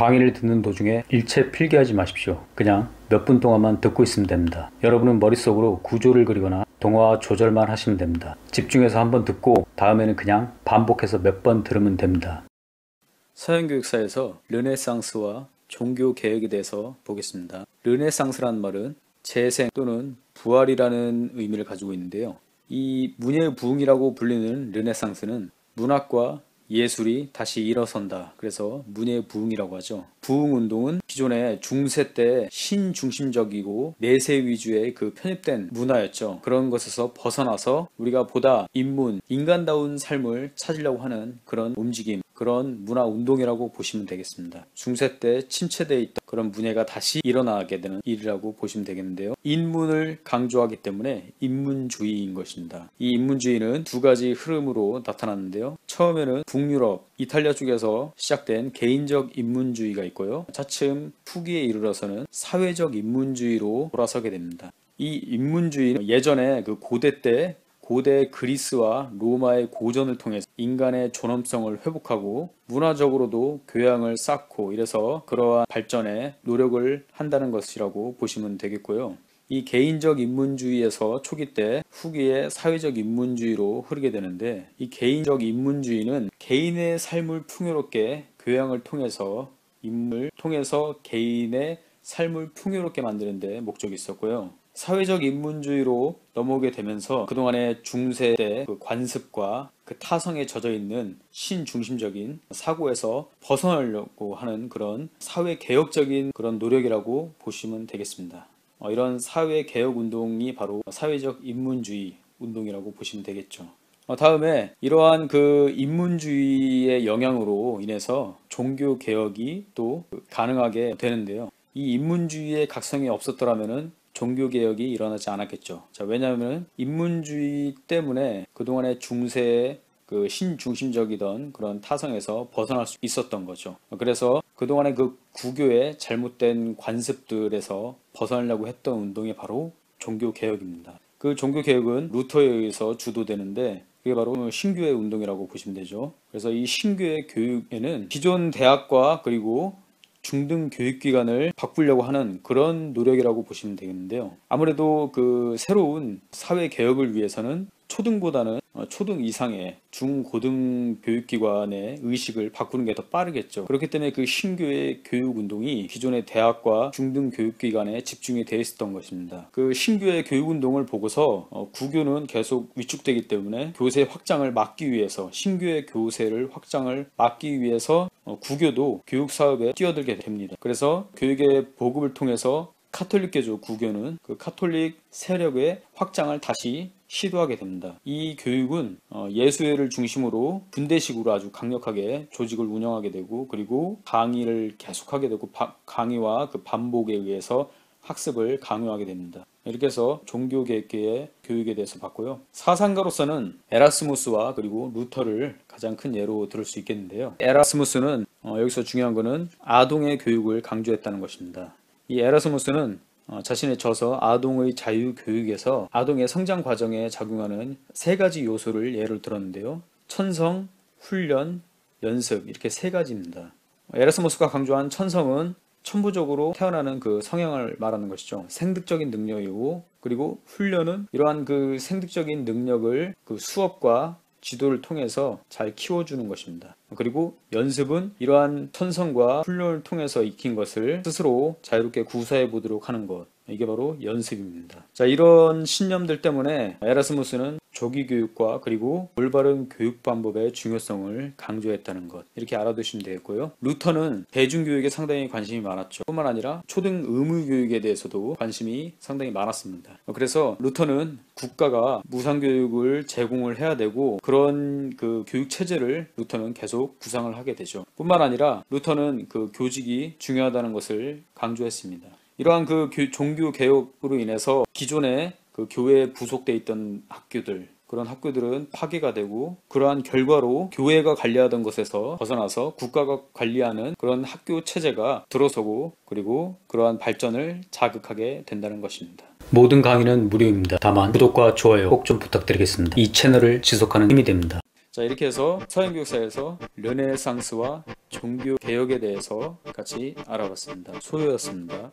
강의를 듣는 도중에 일체 필기하지 마십시오. 그냥 몇 분 동안만 듣고 있으면 됩니다. 여러분은 머릿속으로 구조를 그리거나 동화 조절만 하시면 됩니다. 집중해서 한번 듣고 다음에는 그냥 반복해서 몇 번 들으면 됩니다. 서양교육사에서 르네상스와 종교개혁에 대해서 보겠습니다. 르네상스란 말은 재생 또는 부활이라는 의미를 가지고 있는데요. 이 문예의 부흥이라고 불리는 르네상스는 문학과 예술이 다시 일어선다. 그래서 문예의 부흥이라고 하죠. 부흥운동은 기존의 중세 때 신중심적이고 내세 위주의 그 편입된 문화였죠. 그런 것에서 벗어나서 우리가 보다 인간다운 삶을 찾으려고 하는 그런 움직임, 그런 문화운동이라고 보시면 되겠습니다. 중세 때 침체되어 있던 그런 문예가 다시 일어나게 되는 일이라고 보시면 되겠는데요. 인문을 강조하기 때문에 인문주의인 것입니다. 이 인문주의는 두 가지 흐름으로 나타났는데요. 처음에는 북유럽, 이탈리아 쪽에서 시작된 개인적 인문주의가 있고요. 차츰 후기에 이르러서는 사회적 인문주의로 돌아서게 됩니다. 이 인문주의는 예전에 그 고대 그리스와 로마의 고전을 통해서 인간의 존엄성을 회복하고 문화적으로도 교양을 쌓고 이래서 그러한 발전에 노력을 한다는 것이라고 보시면 되겠고요. 이 개인적 인문주의에서 초기 때 후기에 사회적 인문주의로 흐르게 되는데, 이 개인적 인문주의는 개인의 삶을 풍요롭게 교양을 통해서 개인의 삶을 풍요롭게 만드는 데 목적이 있었고요. 사회적 인문주의로 넘어오게 되면서 그동안의 중세 때 그 관습과 그 타성에 젖어 있는 신중심적인 사고에서 벗어나려고 하는 그런 사회 개혁적인 그런 노력이라고 보시면 되겠습니다. 이런 사회 개혁 운동이 바로 사회적 인문주의 운동이라고 보시면 되겠죠. 다음에 이러한 그 인문주의의 영향으로 인해서 종교 개혁이 또 가능하게 되는데요. 이 인문주의의 각성이 없었더라면은 종교개혁이 일어나지 않았겠죠. 왜냐하면 인문주의 때문에 그동안의 중세의 그 신중심적이던 그런 타성에서 벗어날 수 있었던 거죠. 그래서 그동안의 그 구교의 잘못된 관습들에서 벗어나려고 했던 운동이 바로 종교개혁입니다. 그 종교개혁은 루터에 의해서 주도되는데 그게 바로 신교의 운동이라고 보시면 되죠. 그래서 이 신교의 교육에는 기존 대학과 그리고 중등 교육기관을 바꾸려고 하는 그런 노력이라고 보시면 되겠는데요. 아무래도 그 새로운 사회 개혁을 위해서는 초등보다는 초등 이상의 중고등 교육기관의 의식을 바꾸는 게 더 빠르겠죠. 그렇기 때문에 그 신교의 교육운동이 기존의 대학과 중등 교육기관에 집중이 되어 있었던 것입니다. 그 신교의 교육운동을 보고서 구교는 계속 위축되기 때문에 교세 확장을 막기 위해서, 신교의 교세를 확장을 막기 위해서 구교도 교육사업에 뛰어들게 됩니다. 그래서 교육의 보급을 통해서 카톨릭계조 구교는 그 카톨릭 세력의 확장을 다시 시도하게 됩니다. 이 교육은 예수회를 중심으로 군대식으로 아주 강력하게 조직을 운영하게 되고, 그리고 강의를 계속하게 되고, 강의와 그 반복에 의해서 학습을 강요하게 됩니다. 이렇게 해서 종교개혁의 교육에 대해서 봤고요. 사상가로서는 에라스무스와 그리고 루터를 가장 큰 예로 들을 수 있겠는데요. 에라스무스는 여기서 중요한 것은 아동의 교육을 강조했다는 것입니다. 이 에라스무스는 자신의 저서 아동의 자유교육에서 아동의 성장 과정에 작용하는 세 가지 요소를 예를 들었는데요. 천성, 훈련, 연습, 이렇게 세 가지입니다. 에라스무스가 강조한 천성은 천부적으로 태어나는 그 성향을 말하는 것이죠. 생득적인 능력이고, 그리고 훈련은 이러한 그 생득적인 능력을 그 수업과 지도를 통해서 잘 키워주는 것입니다. 그리고 연습은 이러한 천성과 훈련을 통해서 익힌 것을 스스로 자유롭게 구사해 보도록 하는 것, 이게 바로 연습입니다. 이런 신념들 때문에 에라스무스는 조기교육과 그리고 올바른 교육 방법의 중요성을 강조했다는 것, 이렇게 알아두시면 되겠고요. 루터는 대중교육에 상당히 관심이 많았죠. 뿐만 아니라 초등 의무교육에 대해서도 관심이 상당히 많았습니다. 그래서 루터는 국가가 무상교육을 제공을 해야 되고, 그런 그 교육체제를 루터는 계속 구상을 하게 되죠. 뿐만 아니라 루터는 그 교직이 중요하다는 것을 강조했습니다. 이러한 그 종교 개혁으로 인해서 기존에 그 교회에 부속돼 있던 학교들, 그런 학교들은 파괴가 되고, 그러한 결과로 교회가 관리하던 것에서 벗어나서 국가가 관리하는 그런 학교 체제가 들어서고, 그리고 그러한 발전을 자극하게 된다는 것입니다. 모든 강의는 무료입니다. 다만 구독과 좋아요 꼭 좀 부탁드리겠습니다. 이 채널을 지속하는 힘이 됩니다. 자, 이렇게 해서 서양교육사에서 르네상스와 종교 개혁에 대해서 같이 알아봤습니다. 소요였습니다.